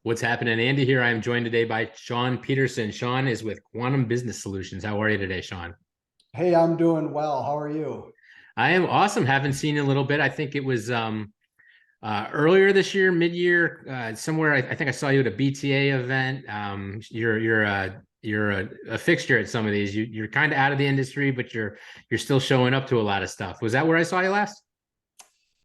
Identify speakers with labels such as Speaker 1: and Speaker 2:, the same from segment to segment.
Speaker 1: What's happening? Andy here. I'm joined today by Shawn Peterson. Shawn is with Quantum Business Solutions. How are you today, Shawn?
Speaker 2: Hey, I'm doing well. How are you?
Speaker 1: I am awesome. Haven't seen you in a little bit. I think it was earlier this year, mid-year, somewhere. I think I saw you at a BTA event. You're a fixture at some of these. You're kind of out of the industry, but you're still showing up to a lot of stuff. Was that where I saw you last?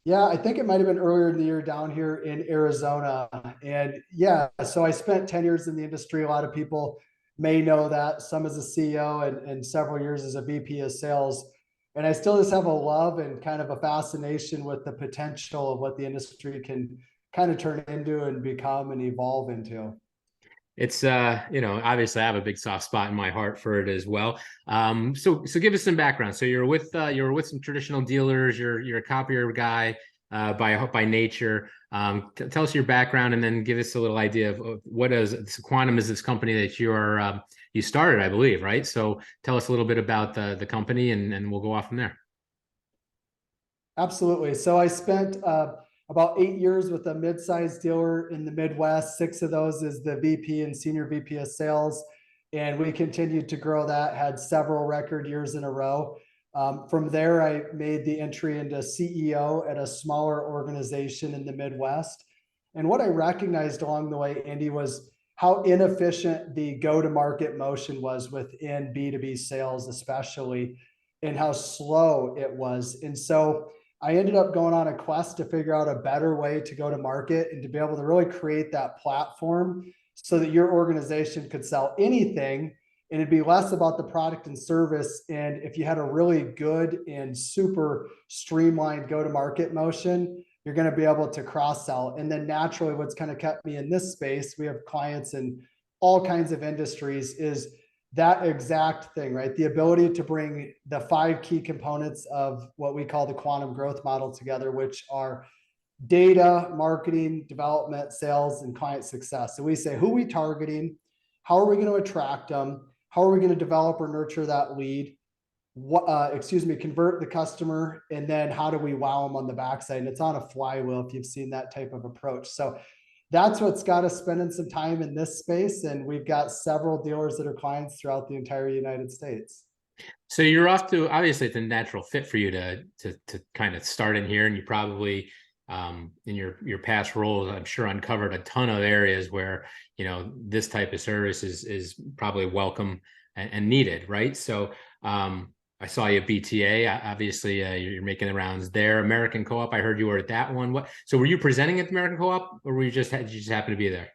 Speaker 2: Yeah, I think it might have been earlier in the year down here in Arizona. And yeah, so I spent 10 years in the industry. A lot of people may know that, some as a CEO and several years as a VP of sales. And I still just have a love and kind of a fascination with the potential of what the industry can kind of turn into and become and evolve into.
Speaker 1: It's obviously I have a big soft spot in my heart for it as well. So give us some background. So you're with some traditional dealers. You're a copier guy by nature. Tell us your background and then give us a little idea of what is Quantum is this company that you started, I believe, right? So tell us a little bit about the company and we'll go off from there.
Speaker 2: Absolutely. So I spent about 8 years with a mid-sized dealer in the Midwest. Six of those as the VP and senior VP of sales. And we continued to grow that, had several record years in a row. From there, I made the entry into CEO at a smaller organization in the Midwest. And what I recognized along the way, Andy, was how inefficient the go-to-market motion was within B2B sales, especially, and how slow it was. And so I ended up going on a quest to figure out a better way to go to market and to be able to really create that platform so that your organization could sell anything and it'd be less about the product and service. And if you had a really good and super streamlined go to market motion, you're going to be able to cross sell. And then naturally, what's kind of kept me in this space, we have clients in all kinds of industries, is that exact thing, right? The ability to bring the five key components of what we call the quantum growth model together, which are data, marketing, development, sales, and client success. So we say, who are we targeting? How are we going to attract them? How are we going to develop or nurture that lead? Convert the customer, and then how do we wow them on the backside? And it's on a flywheel if you've seen that type of approach. So that's what's got us spending some time in this space. And we've got several dealers that are clients throughout the entire United States.
Speaker 1: So you're off to obviously it's a natural fit for you to kind of start in here, and you probably in your past roles, I'm sure uncovered a ton of areas where this type of service is probably welcome and needed, right? So I saw you at BTA. Obviously, you're making the rounds there. American Co-op. I heard you were at that one. So were you presenting at the American Co-op, or did you just happen to be there?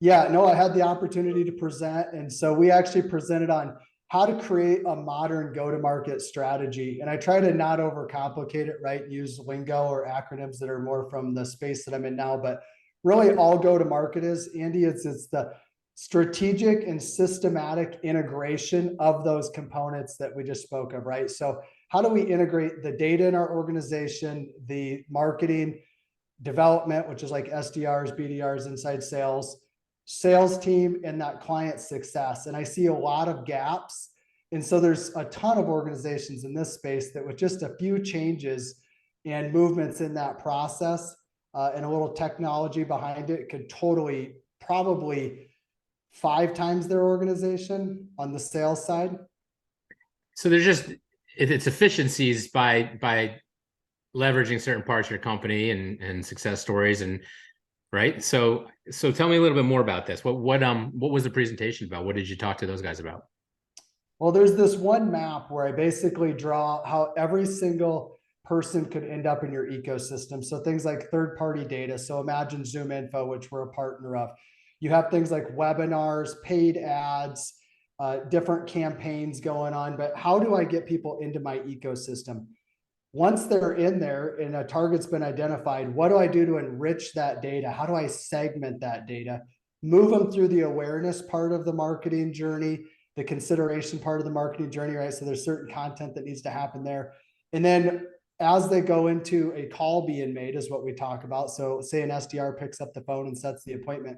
Speaker 2: Yeah, no, I had the opportunity to present. And so we actually presented on how to create a modern go-to-market strategy. And I try to not overcomplicate it, right? Use lingo or acronyms that are more from the space that I'm in now. But really all go-to-market is, Andy, it's the strategic and systematic integration of those components that we just spoke of, right? So how do we integrate the data in our organization, the marketing, development, which is like SDRs, BDRs, inside sales team, and that client success. And I see a lot of gaps. And so there's a ton of organizations in this space that with just a few changes and movements in that process and a little technology behind it could totally probably 5 times their organization on the sales side.
Speaker 1: So there's just it's efficiencies by leveraging certain parts of your company and success stories and right. So tell me a little bit more about this. What was the presentation about? What did you talk to those guys about?
Speaker 2: Well, there's this one map where I basically draw how every single person could end up in your ecosystem. So things like third-party data. So imagine Zoom Info, which we're a partner of. You have things like webinars, paid ads, different campaigns going on. But how do I get people into my ecosystem? Once they're in there and a target's been identified, what do I do to enrich that data? How do I segment that data? Move them through the awareness part of the marketing journey, the consideration part of the marketing journey, right? So there's certain content that needs to happen there. And then as they go into a call being made is what we talk about. So say an SDR picks up the phone and sets the appointment.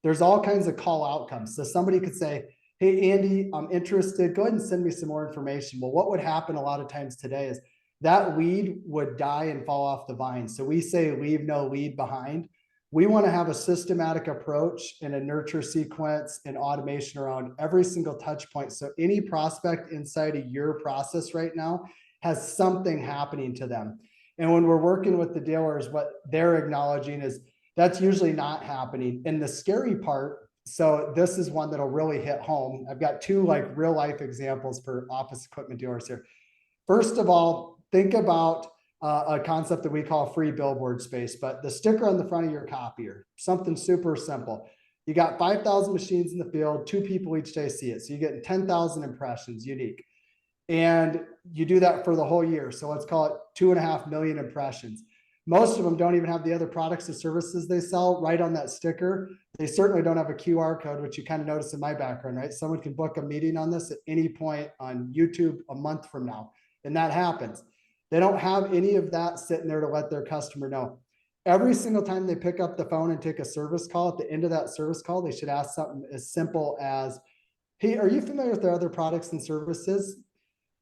Speaker 2: There's all kinds of call outcomes. So somebody could say, hey, Andy, I'm interested. Go ahead and send me some more information. Well, what would happen a lot of times today is that lead would die and fall off the vine. So we say leave no lead behind. We want to have a systematic approach and a nurture sequence and automation around every single touch point. So any prospect inside of your process right now has something happening to them. And when we're working with the dealers, what they're acknowledging is that's usually not happening. And the scary part, so this is one that'll really hit home. I've got two like real life examples for office equipment dealers here. First of all, think about a concept that we call free billboard space, but the sticker on the front of your copier, something super simple. You got 5,000 machines in the field, 2 people each day see it. So you get 10,000 impressions unique. And you do that for the whole year. So let's call it 2.5 million impressions. Most of them don't even have the other products or services they sell right on that sticker. They certainly don't have a QR code, which you kind of notice in my background, right? Someone can book a meeting on this at any point on YouTube a month from now. And that happens. They don't have any of that sitting there to let their customer know. Every single time they pick up the phone and take a service call, at the end of that service call, they should ask something as simple as, hey, are you familiar with their other products and services?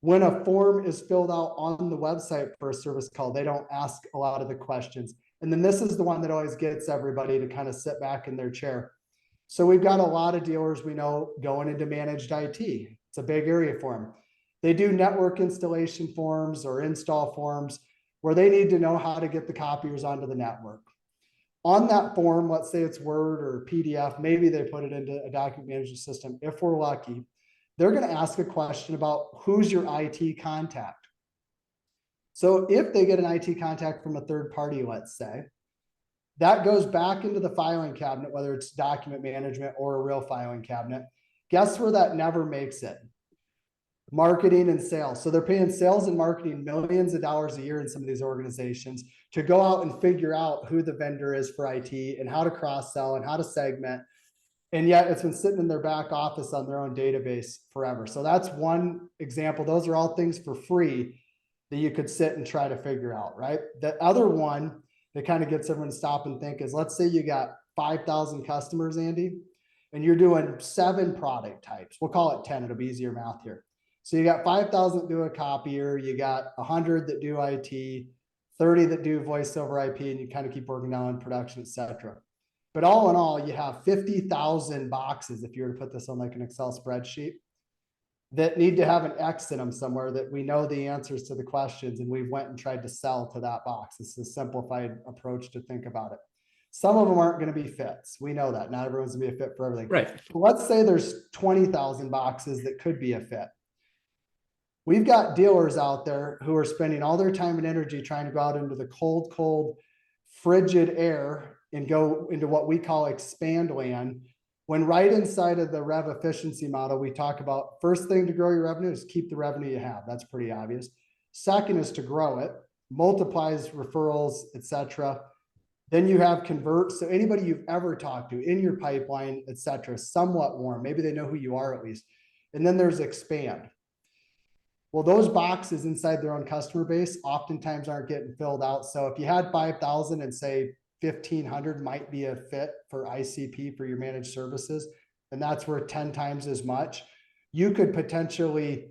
Speaker 2: When a form is filled out on the website for a service call, they don't ask a lot of the questions. And then this is the one that always gets everybody to kind of sit back in their chair. So we've got a lot of dealers we know going into managed IT. It's a big area for them. They do network installation forms or install forms where they need to know how to get the copiers onto the network. On that form, let's say it's Word or PDF, maybe they put it into a document management system. If we're lucky, they're going to ask a question about who's your IT contact. So if they get an IT contact from a third party, let's say, that goes back into the filing cabinet, whether it's document management or a real filing cabinet. Guess where that never makes it? Marketing and sales. So they're paying sales and marketing millions of dollars a year in some of these organizations to go out and figure out who the vendor is for IT and how to cross-sell and how to segment. And yet it's been sitting in their back office on their own database forever. So that's one example. Those are all things for free that you could sit and try to figure out, right? The other one that kind of gets everyone to stop and think is, let's say you got 5,000 customers, Andy, and you're doing 7 product types. We'll call it 10. It'll be easier math here. So you got 5,000 that do a copier, you got 100 that do IT, 30 that do voice over IP, and you kind of keep working on production, et cetera. But all in all, you have 50,000 boxes, if you were to put this on like an Excel spreadsheet, that need to have an X in them somewhere that we know the answers to the questions, and we went and tried to sell to that box. This is a simplified approach to think about it. Some of them aren't going to be fits. We know that. Not everyone's going to be a fit for everything.
Speaker 1: Right.
Speaker 2: But let's say there's 20,000 boxes that could be a fit. We've got dealers out there who are spending all their time and energy trying to go out into the cold, frigid air and go into what we call expand land. When right inside of the rev efficiency model, we talk about first thing to grow your revenue is keep the revenue you have. That's pretty obvious. Second is to grow it, multiplies referrals, etc. Then you have convert. So anybody you've ever talked to in your pipeline, etc., somewhat warm. Maybe they know who you are at least. And then there's expand. Well, those boxes inside their own customer base oftentimes aren't getting filled out. So if you had 5,000 and say 1,500 might be a fit for ICP for your managed services, and that's worth 10 times as much, you could potentially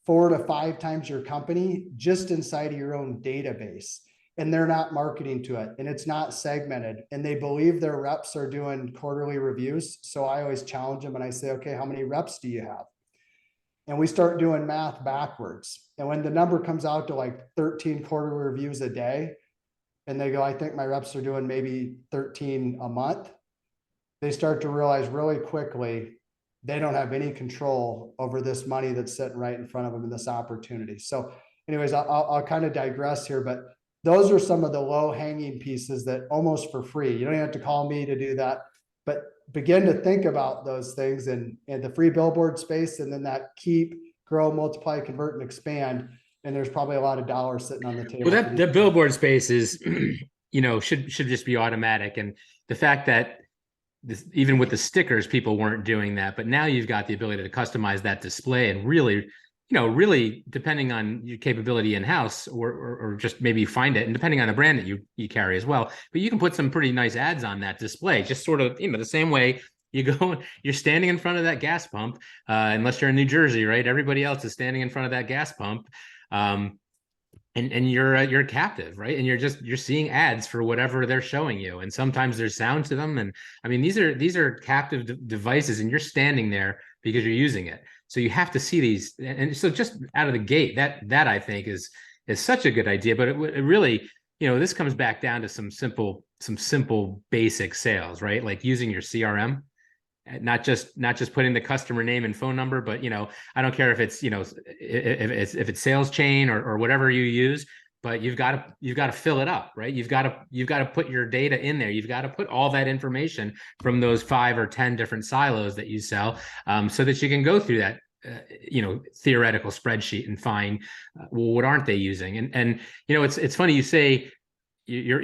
Speaker 2: 4 to 5 times your company just inside of your own database. And they're not marketing to it, and it's not segmented, and they believe their reps are doing quarterly reviews. So I always challenge them and I say, okay, how many reps do you have? And we start doing math backwards. And when the number comes out to like 13 quarterly reviews a day, and they go, I think my reps are doing maybe 13 a month, they start to realize really quickly they don't have any control over this money that's sitting right in front of them in this opportunity. So anyways, I'll kind of digress here, but those are some of the low hanging pieces that almost for free, you don't even have to call me to do that, but begin to think about those things and the free billboard space, and then that keep, grow, multiply, convert, and expand. And there's probably a lot of dollars sitting on the table.
Speaker 1: Well, that billboard space is, should just be automatic. And the fact that even with the stickers, people weren't doing that, but now you've got the ability to customize that display and really, really depending on your capability in-house or just maybe find it, and depending on the brand that you carry as well, but you can put some pretty nice ads on that display, just sort of, the same way you're standing in front of that gas pump, unless you're in New Jersey, right? Everybody else is standing in front of that gas pump. and you're captive, right? And you're seeing ads for whatever they're showing you, and sometimes there's sound to them. And I mean, these are captive devices, and you're standing there because you're using it. So you have to see these. And so just out of the gate, that I think is such a good idea. But it really, this comes back down to some simple basic sales, right? Like using your CRM, not just putting the customer name and phone number, but I don't care if it's if it's sales chain or whatever you use, but you've got to fill it up, right? You've got to put your data in there. You've got to put all that information from those 5 or 10 different silos that you sell, so that you can go through that theoretical spreadsheet and find, well, what aren't they using? And it's funny you say you're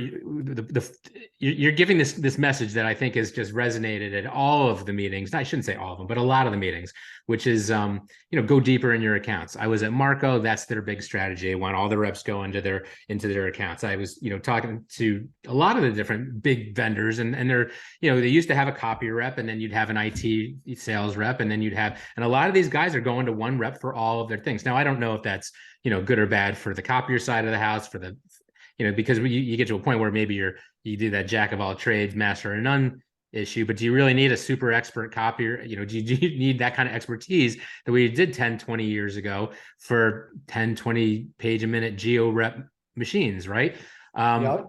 Speaker 1: giving this message that I think has just resonated at all of the meetings. I shouldn't say all of them, but a lot of the meetings, which is go deeper in your accounts. I was at Marco. That's their big strategy. I want all the reps go into their accounts. I was talking to a lot of the different big vendors, and they're they used to have a copier rep, and then you'd have an IT sales rep, and then and a lot of these guys are going to one rep for all of their things. Now I don't know if that's good or bad for the copier side of the house, for the because you get to a point where maybe you do that jack of all trades, master of none issue, but do you really need a super expert copier? Do you need that kind of expertise that we did 10, 20 years ago for 10, 20 page a minute geo rep machines, right?
Speaker 2: Yep.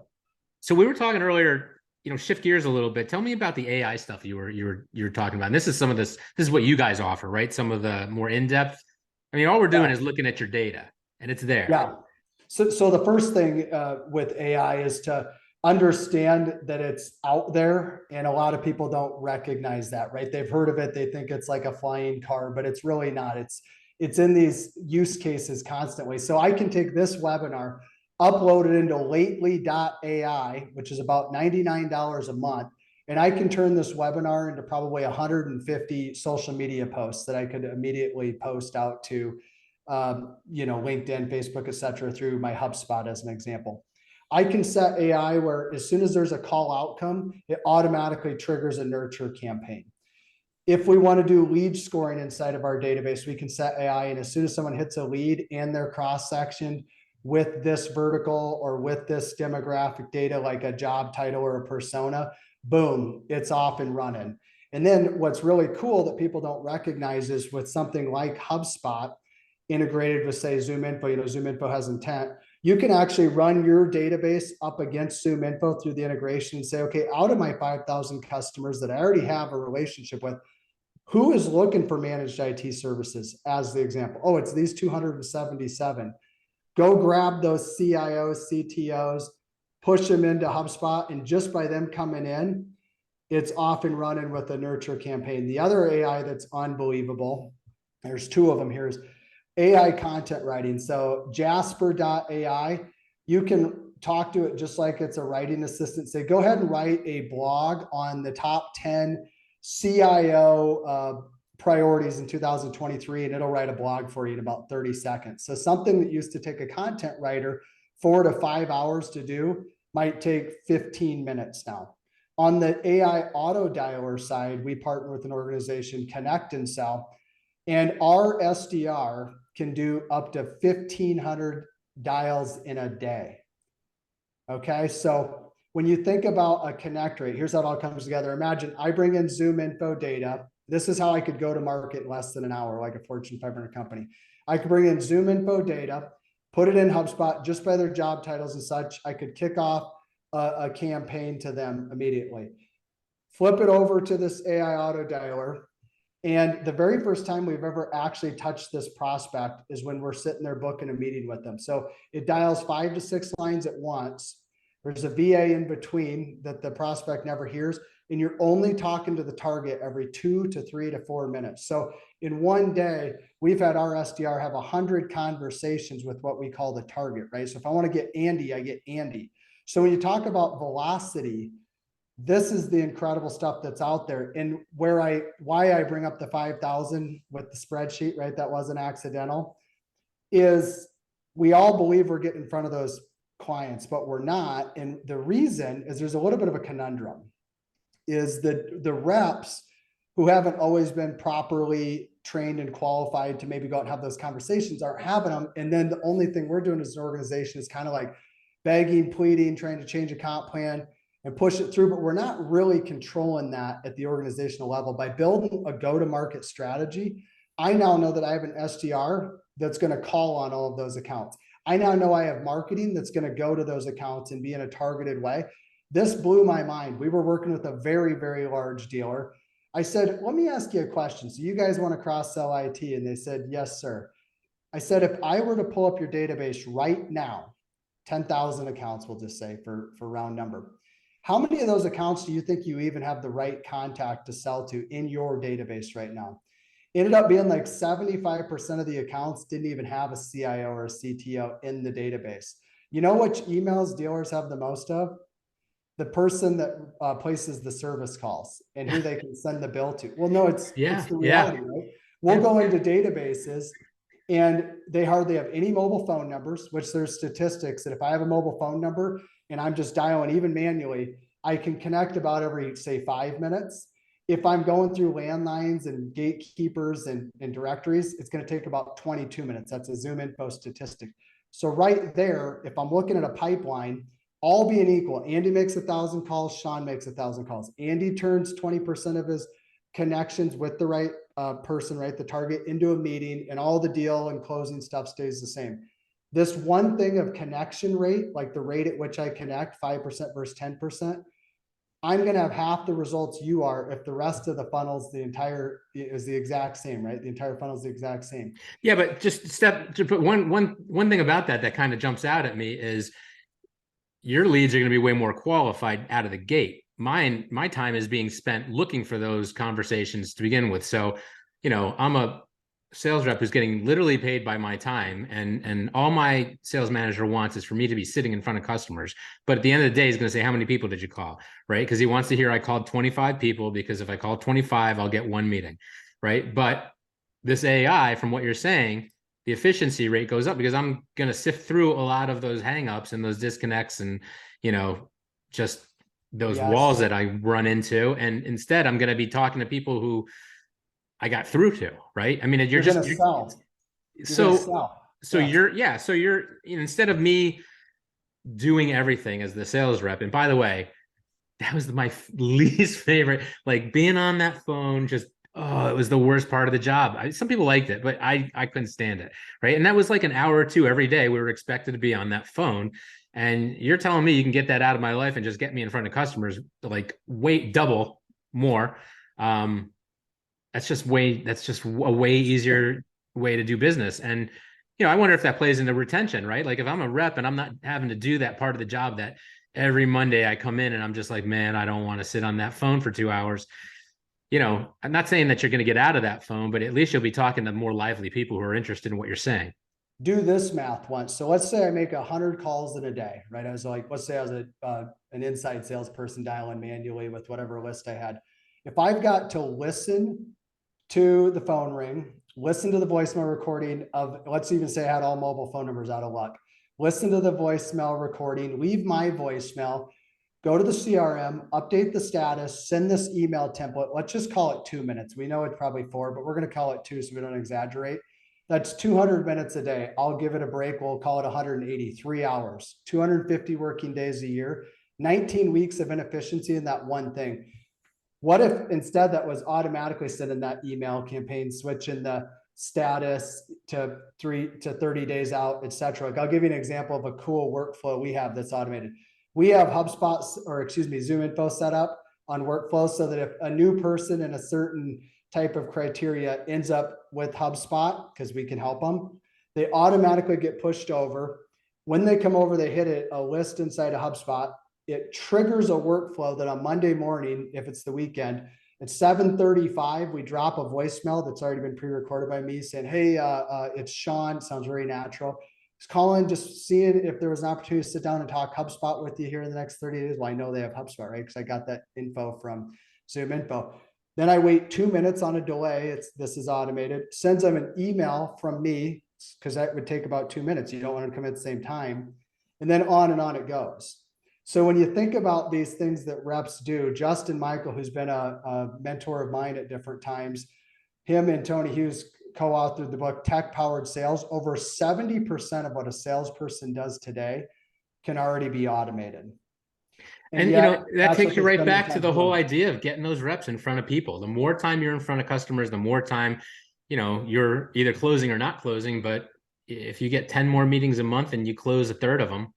Speaker 1: So we were talking earlier, shift gears a little bit. Tell me about the AI stuff you were talking about. And this is what you guys offer, right? Some of the more in-depth. I mean, all we're doing is looking at your data, and it's there.
Speaker 2: Yeah. So the first thing with AI is to understand that it's out there, and a lot of people don't recognize that, right? They've heard of it, they think it's like a flying car, but it's really not. It's in these use cases constantly. So I can take this webinar, upload it into lately.ai, which is about $99 a month, and I can turn this webinar into probably 150 social media posts that I could immediately post out to LinkedIn, Facebook, etc., through my HubSpot as an example. I can set AI where as soon as there's a call outcome, it automatically triggers a nurture campaign. If we want to do lead scoring inside of our database, we can set AI, and as soon as someone hits a lead and they're cross-sectioned with this vertical or with this demographic data, like a job title or a persona, boom, it's off and running. And then what's really cool that people don't recognize is with something like HubSpot, integrated with, say, ZoomInfo, ZoomInfo has intent. You can actually run your database up against ZoomInfo through the integration and say, okay, out of my 5,000 customers that I already have a relationship with, who is looking for managed IT services as the example? Oh, it's these 277. Go grab those CIOs, CTOs, push them into HubSpot, and just by them coming in, it's off and running with a nurture campaign. The other AI that's unbelievable, there's 2 of them here, is AI content writing. So Jasper.ai, you can talk to it just like it's a writing assistant. Say, go ahead and write a blog on the top 10 CIO priorities in 2023, and it'll write a blog for you in about 30 seconds. So something that used to take a content writer 4 to 5 hours to do might take 15 minutes now. On the AI auto dialer side, we partner with an organization, Connect and Sell, and our SDR can do up to 1,500 dials in a day. Okay, so when you think about a connect rate, here's how it all comes together. Imagine I bring in ZoomInfo data. This is how I could go to market in less than an hour, like a Fortune 500 company. I could bring in ZoomInfo data, put it in HubSpot just by their job titles and such. I could kick off a campaign to them immediately. Flip it over to this AI auto dialer. And the very first time we've ever actually touched this prospect is when we're sitting there booking a meeting with them. So it dials 5 to 6 lines at once. There's a VA in between that the prospect never hears, and you're only talking to the target every 2 to 3 to 4 minutes. So in one day, we've had our SDR have 100 conversations with what we call the target, right? So if I want to get Andy, I get Andy. So when you talk about velocity, this is the incredible stuff that's out there. And why I bring up the 5,000 with the spreadsheet, right? That wasn't accidental, is we all believe we're getting in front of those clients, but we're not. And the reason is there's a little bit of a conundrum, is that the reps who haven't always been properly trained and qualified to maybe go out and have those conversations aren't having them. And then the only thing we're doing as an organization is kind of like begging, pleading, trying to change a comp plan and push it through, but we're not really controlling that at the organizational level. By building a go-to-market strategy, I now know that I have an SDR that's going to call on all of those accounts. I now know I have marketing that's going to go to those accounts and be in a targeted way. This blew my mind. We were working with a very, very large dealer. I said, let me ask you a question. So you guys want to cross-sell IT? And they said, yes, sir. I said, if I were to pull up your database right now, 10,000 accounts, we'll just say for round number. How many of those accounts do you think you even have the right contact to sell to in your database right now? Ended up being like 75% of the accounts didn't even have a CIO or a CTO in the database. You know which emails dealers have the most of? The person that places the service calls and who they can send the bill to. Well, no, it's the reality, right? We'll go into databases and they hardly have any mobile phone numbers, which there's statistics that if I have a mobile phone number and I'm just dialing even manually, I can connect about every, say, 5 minutes. If I'm going through landlines and gatekeepers and directories, it's going to take about 22 minutes. That's a Zoom info statistic. So right there, if I'm looking at a pipeline, all being equal, Andy makes 1,000 calls, Shawn makes 1,000 calls. Andy turns 20% of his connections with the right person, right, the target, into a meeting, and all the deal and closing stuff stays the same. This one thing of connection rate, like the rate at which I connect, 5% versus 10%, I'm going to have half the results you are if the rest of the funnels, the entire is the exact same, right? The entire funnel is the exact same.
Speaker 1: Yeah, but just step to put one thing about that kind of jumps out at me is your leads are going to be way more qualified out of the gate. My time is being spent looking for those conversations to begin with. So, I'm a sales rep who's getting literally paid by my time, and all my sales manager wants is for me to be sitting in front of customers. But at the end of the day, he's going to say, how many people did you call? Right? Because he wants to hear I called 25 people, because if I call 25, I'll get one meeting. Right? But this AI, from what you're saying, the efficiency rate goes up because I'm going to sift through a lot of those hangups and those disconnects and, just those walls that I run into. And instead, I'm going to be talking to people who I got through to, right? I mean, you're
Speaker 2: sell.
Speaker 1: You're instead of me doing everything as the sales rep. And by the way, that was my least favorite, like being on that phone, just, oh, it was the worst part of the job. Some people liked it, but I couldn't stand it. Right. And that was like an hour or two every day. We were expected to be on that phone. And you're telling me you can get that out of my life and just get me in front of customers, like double more. That's just a way easier way to do business. And, I wonder if that plays into retention, right? Like if I'm a rep and I'm not having to do that part of the job that every Monday I come in and I'm just like, man, I don't want to sit on that phone for 2 hours. I'm not saying that you're going to get out of that phone, but at least you'll be talking to more lively people who are interested in what you're saying.
Speaker 2: Do this math once. So let's say I make 100 calls in a day, right? I was like, let's say I was an inside salesperson dialing manually with whatever list I had. If I've got to listen to the phone ring, listen to the voicemail recording of, let's even say I had all mobile phone numbers out of luck, listen to the voicemail recording, leave my voicemail, go to the CRM, update the status, send this email template. Let's just call it 2 minutes. We know it's probably 4, but we're going to call it 2 so we don't exaggerate. That's 200 minutes a day. I'll give it a break. We'll call it 183 hours, 250 working days a year, 19 weeks of inefficiency in that one thing. What if instead that was automatically sending that email campaign, switching the status to 30 days out, et cetera? I'll give you an example of a cool workflow we have that's automated. We have Zoom info set up on workflow so that if a new person in a certain type of criteria ends up with HubSpot, because we can help them, they automatically get pushed over. When they come over, they hit a list inside of HubSpot. It triggers a workflow that on Monday morning, if it's the weekend, at 7:35, we drop a voicemail that's already been pre-recorded by me saying, hey, it's Shawn. Sounds very natural. He's calling, just seeing if there was an opportunity to sit down and talk HubSpot with you here in the next 30 days. Well, I know they have HubSpot, right? Because I got that info from Zoom info. Then I wait 2 minutes on a delay. This is automated. Sends them an email from me, because that would take about 2 minutes. You don't want to come at the same time. And then on it goes. So when you think about these things that reps do, Justin Michael, who's been a mentor of mine at different times, him and Tony Hughes co-authored the book Tech Powered Sales. Over 70% of what a salesperson does today can already be automated.
Speaker 1: And
Speaker 2: yet,
Speaker 1: that
Speaker 2: that's
Speaker 1: takes
Speaker 2: what
Speaker 1: you
Speaker 2: they
Speaker 1: right
Speaker 2: spend their
Speaker 1: back to
Speaker 2: time
Speaker 1: the whole
Speaker 2: doing.
Speaker 1: idea of getting those reps in front of people. The more time you're in front of customers, the more time, you're either closing or not closing. But if you get 10 more meetings a month and you close a third of them,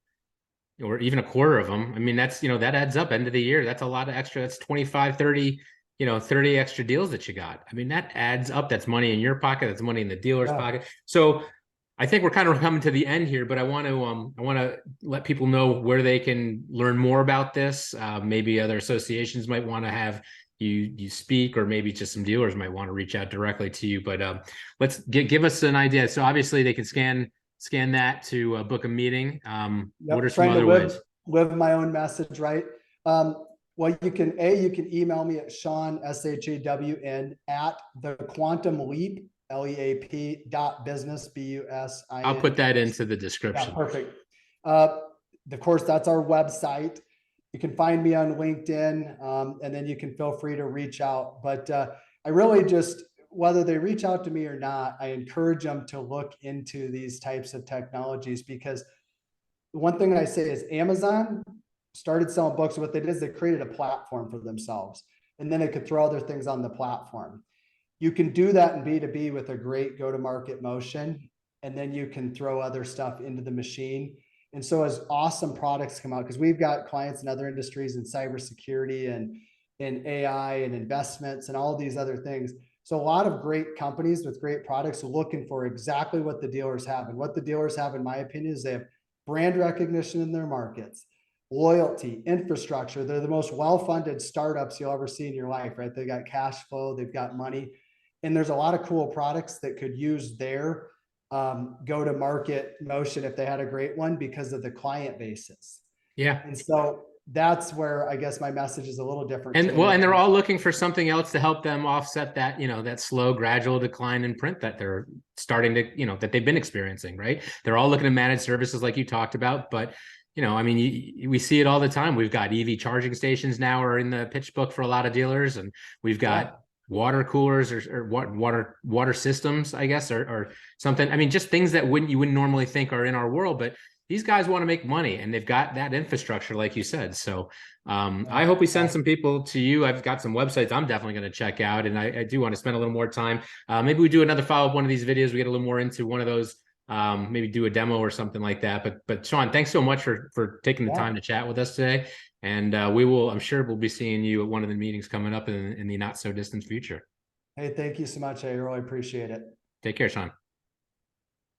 Speaker 1: or even a quarter of them, I mean, that's, that adds up end of the year. That's a lot of extra. That's 25, 30, 30 extra deals that you got. I mean, that adds up. That's money in your pocket. That's money in the dealer's
Speaker 2: Yeah.
Speaker 1: pocket. So I think we're kind of coming to the end here, but I want to let people know where they can learn more about this. Maybe other associations might want to have you speak, or maybe just some dealers might want to reach out directly to you. But let's give us an idea. So obviously they can scan that to book a meeting. What are some
Speaker 2: Trying to
Speaker 1: other ways?
Speaker 2: live my own message, right? Well, you can email me at Shawn, SHAWN, at the Quantum Leap, LEAP.business, BUSINess.
Speaker 1: I'll put that into the
Speaker 2: Yeah,
Speaker 1: description.
Speaker 2: perfect. Of course, that's our website. You can find me on LinkedIn, and then you can feel free to reach out. But I really just, whether they reach out to me or not, I encourage them to look into these types of technologies, because the one thing I say is Amazon started selling books. What they did is they created a platform for themselves, and then they could throw other things on the platform. You can do that in B2B with a great go-to-market motion, and then you can throw other stuff into the machine. And so as awesome products come out, because we've got clients in other industries in cybersecurity and in AI and investments and all these other things. So a lot of great companies with great products are looking for exactly what the dealers have. And what the dealers have, in my opinion, is they have brand recognition in their markets, loyalty, infrastructure. They're the most well-funded startups you'll ever see in your life, right? They got cash flow, they've got money, and there's a lot of cool products that could use their go-to-market motion if they had a great one, because of the client basis.
Speaker 1: Yeah.
Speaker 2: And so that's where I guess my message is a little different.
Speaker 1: And well, and they're all looking for something else to help them offset that, that slow, gradual decline in print that they're starting to, that they've been experiencing, right? They're all looking to manage services like you talked about, but I mean, we see it all the time. We've got EV charging stations now are in the pitch book for a lot of dealers, and we've got water coolers or water systems, I guess, or something. I mean, just things that you wouldn't normally think are in our world, but these guys want to make money, and they've got that infrastructure, like you said. So I hope we send some people to you. I've got some websites I'm definitely going to check out, and I do want to spend a little more time. Maybe we do another follow-up one of these videos. We get a little more into one of those, maybe do a demo or something like that. But Shawn, thanks so much for taking the time to chat with us today. And I'm sure we'll be seeing you at one of the meetings coming up in the not so distant future.
Speaker 2: Hey, thank you so much. I really appreciate it.
Speaker 1: Take care, Shawn.